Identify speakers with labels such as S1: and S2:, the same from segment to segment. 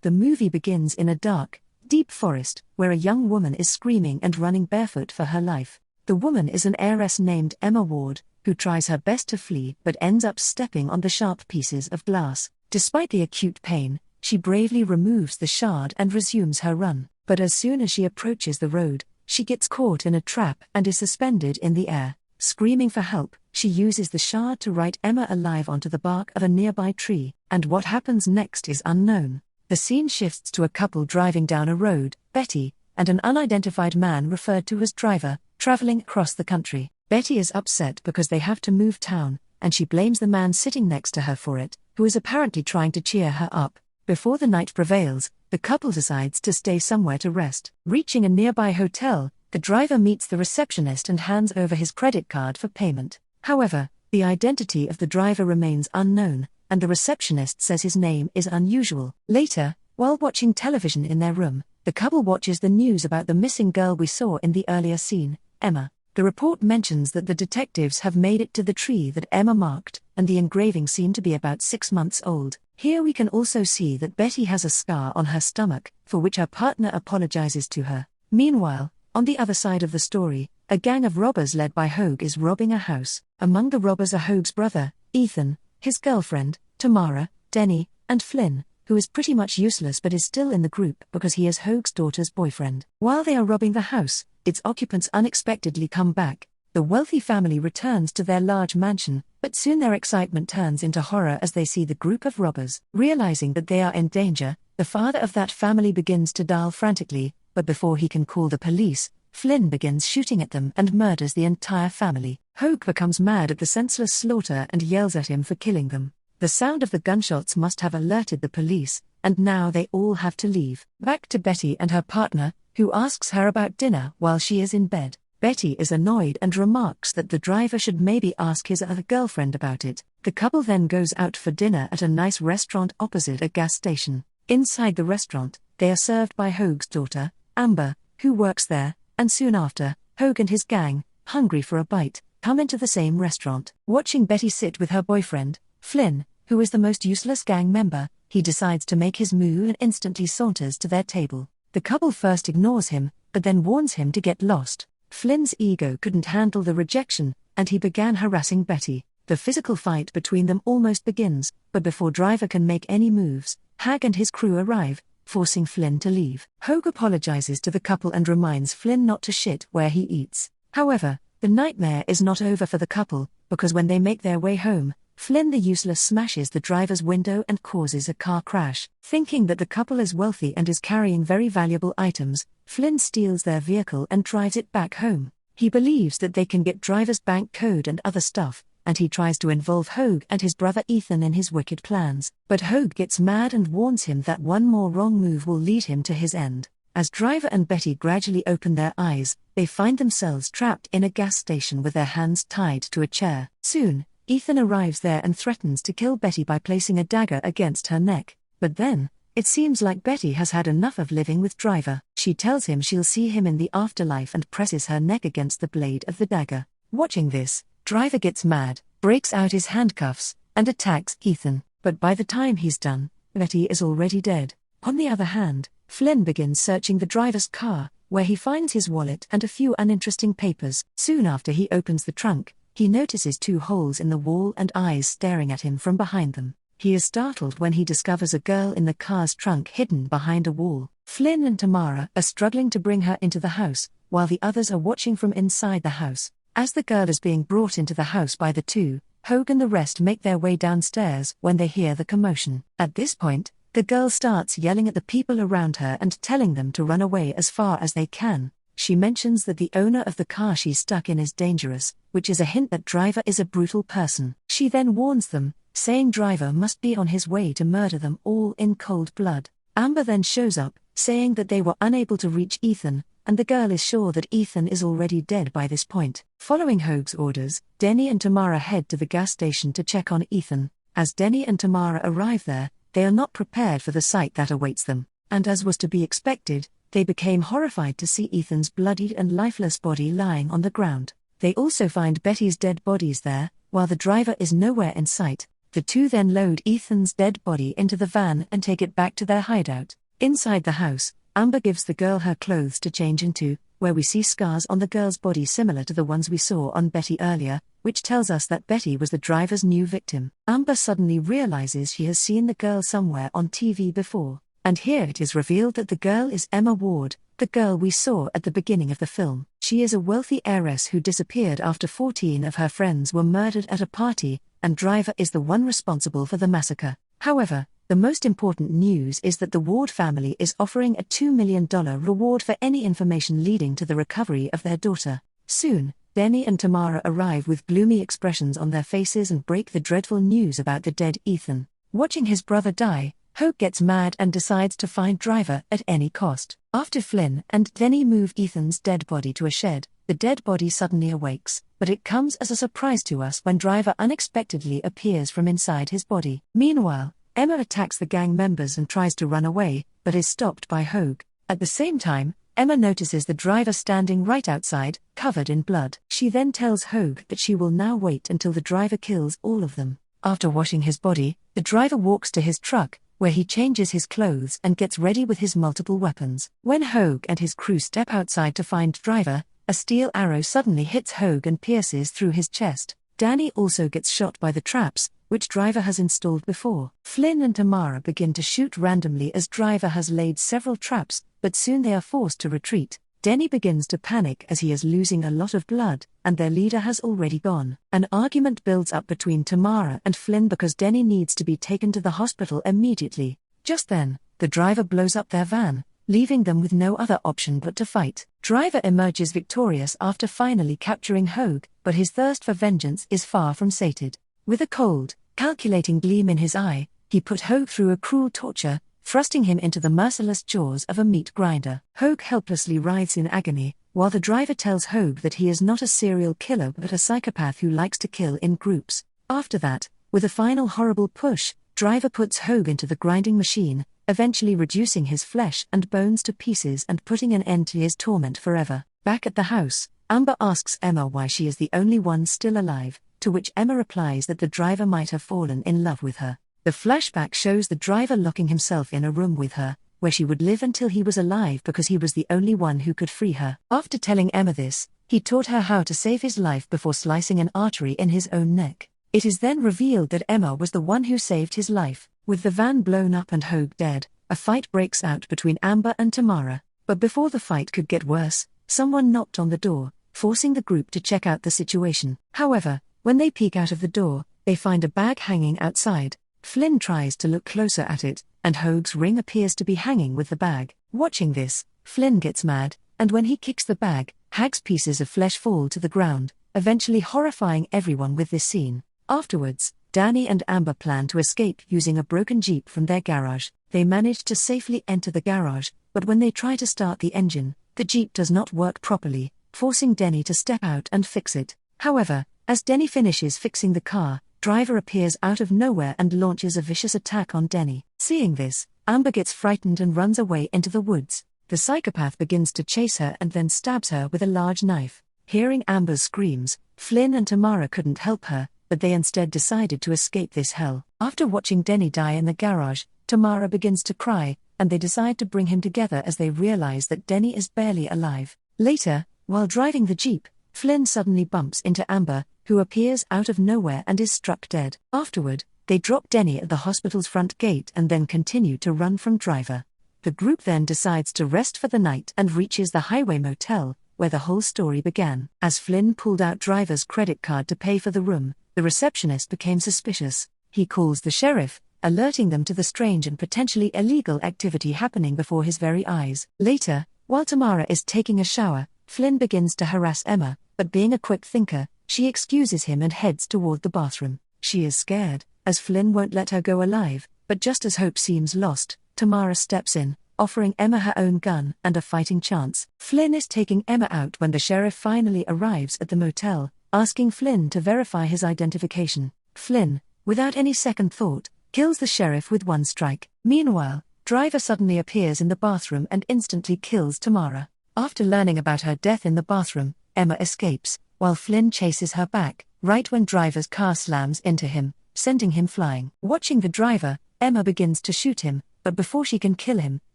S1: The movie begins in a dark, deep forest, where a young woman is screaming and running barefoot for her life. The woman is an heiress named Emma Ward, who tries her best to flee but ends up stepping on the sharp pieces of glass. Despite the acute pain, she bravely removes the shard and resumes her run. But as soon as she approaches the road, she gets caught in a trap and is suspended in the air. Screaming for help, she uses the shard to write Emma alive onto the bark of a nearby tree, and what happens next is unknown. The scene shifts to a couple driving down a road, Betty, and an unidentified man referred to as driver, traveling across the country. Betty is upset because they have to move town, and she blames the man sitting next to her for it, who is apparently trying to cheer her up. Before the night prevails, the couple decides to stay somewhere to rest. Reaching a nearby hotel, the driver meets the receptionist and hands over his credit card for payment. However, the identity of the driver remains unknown, and the receptionist says his name is unusual. Later, while watching television in their room, the couple watches the news about the missing girl we saw in the earlier scene, Emma. The report mentions that the detectives have made it to the tree that Emma marked, and the engraving seemed to be about 6 months old. Here we can also see that Betty has a scar on her stomach, for which her partner apologizes to her. Meanwhile, on the other side of the story, a gang of robbers led by Hogue is robbing a house. Among the robbers are Hogue's brother, Ethan, his girlfriend, Tamara, Denny, and Flynn, who is pretty much useless but is still in the group because he is Hogue's daughter's boyfriend. While they are robbing the house, its occupants unexpectedly come back. The wealthy family returns to their large mansion, but soon their excitement turns into horror as they see the group of robbers. Realizing that they are in danger, the father of that family begins to dial frantically, but before he can call the police, Flynn begins shooting at them and murders the entire family. Hogue becomes mad at the senseless slaughter and yells at him for killing them. The sound of the gunshots must have alerted the police, and now they all have to leave. Back to Betty and her partner, who asks her about dinner while she is in bed. Betty is annoyed and remarks that the driver should maybe ask his other girlfriend about it. The couple then goes out for dinner at a nice restaurant opposite a gas station. Inside the restaurant, they are served by Hogue's daughter, Amber, who works there, and soon after, Hogue and his gang, hungry for a bite, come into the same restaurant. Watching Betty sit with her boyfriend, Flynn, who is the most useless gang member, he decides to make his move and instantly saunters to their table. The couple first ignores him, but then warns him to get lost. Flynn's ego couldn't handle the rejection, and he began harassing Betty. The physical fight between them almost begins, but before Driver can make any moves, Hag and his crew arrive, forcing Flynn to leave. Hogue apologizes to the couple and reminds Flynn not to shit where he eats. However, the nightmare is not over for the couple, because when they make their way home, Flynn the useless smashes the driver's window and causes a car crash. Thinking that the couple is wealthy and is carrying very valuable items, Flynn steals their vehicle and drives it back home. He believes that they can get Driver's bank code and other stuff, and he tries to involve Hogue and his brother Ethan in his wicked plans. But Hogue gets mad and warns him that one more wrong move will lead him to his end. As Driver and Betty gradually open their eyes, they find themselves trapped in a gas station with their hands tied to a chair. Soon, Ethan arrives there and threatens to kill Betty by placing a dagger against her neck. But then, it seems like Betty has had enough of living with Driver. She tells him she'll see him in the afterlife and presses her neck against the blade of the dagger. Watching this, Driver gets mad, breaks out his handcuffs, and attacks Ethan. But by the time he's done, Betty is already dead. On the other hand, Flynn begins searching the driver's car, where he finds his wallet and a few uninteresting papers. Soon after he opens the trunk, he notices 2 holes in the wall and eyes staring at him from behind them. He is startled when he discovers a girl in the car's trunk hidden behind a wall. Flynn and Tamara are struggling to bring her into the house, while the others are watching from inside the house. As the girl is being brought into the house by the 2, Hogue and the rest make their way downstairs when they hear the commotion. At this point, the girl starts yelling at the people around her and telling them to run away as far as they can. She mentions that the owner of the car she's stuck in is dangerous, which is a hint that Driver is a brutal person. She then warns them, saying Driver must be on his way to murder them all in cold blood. Amber then shows up, saying that they were unable to reach Ethan, and the girl is sure that Ethan is already dead by this point. Following Hogue's orders, Denny and Tamara head to the gas station to check on Ethan. As Denny and Tamara arrive there, they are not prepared for the sight that awaits them, and as was to be expected, they became horrified to see Ethan's bloodied and lifeless body lying on the ground. They also find Betty's dead bodies there, while the driver is nowhere in sight. The two then load Ethan's dead body into the van and take it back to their hideout. Inside the house, Amber gives the girl her clothes to change into, where we see scars on the girl's body similar to the ones we saw on Betty earlier, which tells us that Betty was the driver's new victim. Amber suddenly realizes she has seen the girl somewhere on TV before, and here it is revealed that the girl is Emma Ward, the girl we saw at the beginning of the film. She is a wealthy heiress who disappeared after 14 of her friends were murdered at a party, and Driver is the one responsible for the massacre. However, the most important news is that the Ward family is offering a $2 million reward for any information leading to the recovery of their daughter. Soon, Denny and Tamara arrive with gloomy expressions on their faces and break the dreadful news about the dead Ethan. Watching his brother die, Hope gets mad and decides to find Driver at any cost. After Flynn and Denny move Ethan's dead body to a shed, the dead body suddenly awakes, but it comes as a surprise to us when Driver unexpectedly appears from inside his body. Meanwhile, Emma attacks the gang members and tries to run away, but is stopped by Hogue. At the same time, Emma notices the driver standing right outside, covered in blood. She then tells Hogue that she will now wait until the driver kills all of them. After washing his body, the driver walks to his truck, where he changes his clothes and gets ready with his multiple weapons. When Hogue and his crew step outside to find Driver, a steel arrow suddenly hits Hogue and pierces through his chest. Danny also gets shot by the traps, which Driver has installed before. Flynn and Tamara begin to shoot randomly as Driver has laid several traps, but soon they are forced to retreat. Denny begins to panic as he is losing a lot of blood, and their leader has already gone. An argument builds up between Tamara and Flynn because Denny needs to be taken to the hospital immediately. Just then, the driver blows up their van, leaving them with no other option but to fight. Driver emerges victorious after finally capturing Hogue, but his thirst for vengeance is far from sated. With a cold, calculating gleam in his eye, he put Hogue through a cruel torture, thrusting him into the merciless jaws of a meat grinder. Hogue helplessly writhes in agony, while the driver tells Hogue that he is not a serial killer but a psychopath who likes to kill in groups. After that, with a final horrible push, Driver puts Hogue into the grinding machine, eventually reducing his flesh and bones to pieces and putting an end to his torment forever. Back at the house, Amber asks Emma why she is the only one still alive, to which Emma replies that the driver might have fallen in love with her. The flashback shows the driver locking himself in a room with her, where she would live until he was alive because he was the only one who could free her. After telling Emma this, he taught her how to save his life before slicing an artery in his own neck. It is then revealed that Emma was the one who saved his life. With the van blown up and Hogue dead, a fight breaks out between Amber and Tamara. But before the fight could get worse, someone knocked on the door, forcing the group to check out the situation. However, when they peek out of the door, they find a bag hanging outside. Flynn tries to look closer at it, and Hogue's ring appears to be hanging with the bag. Watching this, Flynn gets mad, and when he kicks the bag, Hag's pieces of flesh fall to the ground, eventually horrifying everyone with this scene. Afterwards, Danny and Amber plan to escape using a broken Jeep from their garage. They manage to safely enter the garage, but when they try to start the engine, the Jeep does not work properly, forcing Denny to step out and fix it. However, as Denny finishes fixing the car, Driver appears out of nowhere and launches a vicious attack on Denny. Seeing this, Amber gets frightened and runs away into the woods. The psychopath begins to chase her and then stabs her with a large knife. Hearing Amber's screams, Flynn and Tamara couldn't help her, but they instead decided to escape this hell. After watching Denny die in the garage, Tamara begins to cry, and they decide to bring him together as they realize that Denny is barely alive. Later, while driving the Jeep, Flynn suddenly bumps into Amber, who appears out of nowhere and is struck dead. Afterward, they drop Denny at the hospital's front gate and then continue to run from Driver. The group then decides to rest for the night and reaches the highway motel, where the whole story began. As Flynn pulled out Driver's credit card to pay for the room, the receptionist became suspicious. He calls the sheriff, alerting them to the strange and potentially illegal activity happening before his very eyes. Later, while Tamara is taking a shower, Flynn begins to harass Emma, but being a quick thinker, she excuses him and heads toward the bathroom. She is scared, as Flynn won't let her go alive, but just as hope seems lost, Tamara steps in, offering Emma her own gun and a fighting chance. Flynn is taking Emma out when the sheriff finally arrives at the motel, asking Flynn to verify his identification. Flynn, without any second thought, kills the sheriff with one strike. Meanwhile, Driver suddenly appears in the bathroom and instantly kills Tamara. After learning about her death in the bathroom, Emma escapes, while Flynn chases her back, right when Driver's car slams into him, sending him flying. Watching the driver, Emma begins to shoot him, but before she can kill him,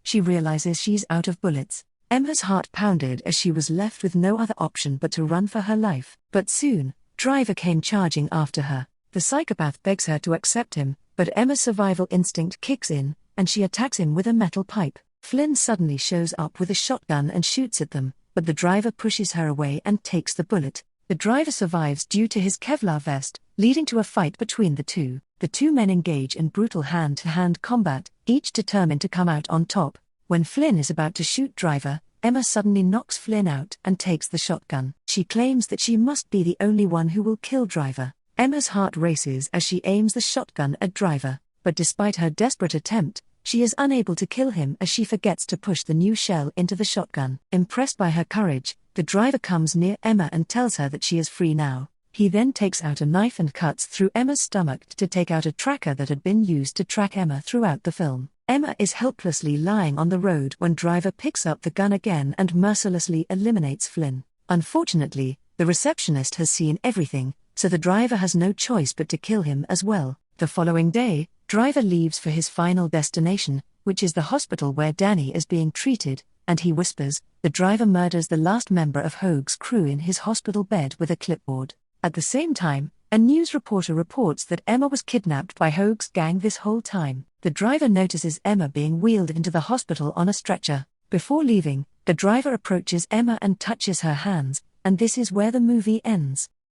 S1: she realizes she's out of bullets. Emma's heart pounded as she was left with no other option but to run for her life. But soon, Driver came charging after her. The psychopath begs her to accept him, but Emma's survival instinct kicks in, and she attacks him with a metal pipe. Flynn suddenly shows up with a shotgun and shoots at them, but the driver pushes her away and takes the bullet. The driver survives due to his Kevlar vest, leading to a fight between the two. The two men engage in brutal hand-to-hand combat, each determined to come out on top. When Flynn is about to shoot Driver, Emma suddenly knocks Flynn out and takes the shotgun. She claims that she must be the only one who will kill Driver. Emma's heart races as she aims the shotgun at Driver, but despite her desperate attempt, she is unable to kill him as she forgets to push the new shell into the shotgun. Impressed by her courage, the driver comes near Emma and tells her that she is free now. He then takes out a knife and cuts through Emma's stomach to take out a tracker that had been used to track Emma throughout the film. Emma is helplessly lying on the road when Driver picks up the gun again and mercilessly eliminates Flynn. Unfortunately, the receptionist has seen everything, so the driver has no choice but to kill him as well. The following day, Driver leaves for his final destination, which is the hospital where Danny is being treated, and he whispers, the driver murders the last member of Hoag's crew in his hospital bed with a clipboard. At the same time, a news reporter reports that Emma was kidnapped by Hoag's gang this whole time. The driver notices Emma being wheeled into the hospital on a stretcher. Before leaving, the driver approaches Emma and touches her hands, and this is where the movie ends.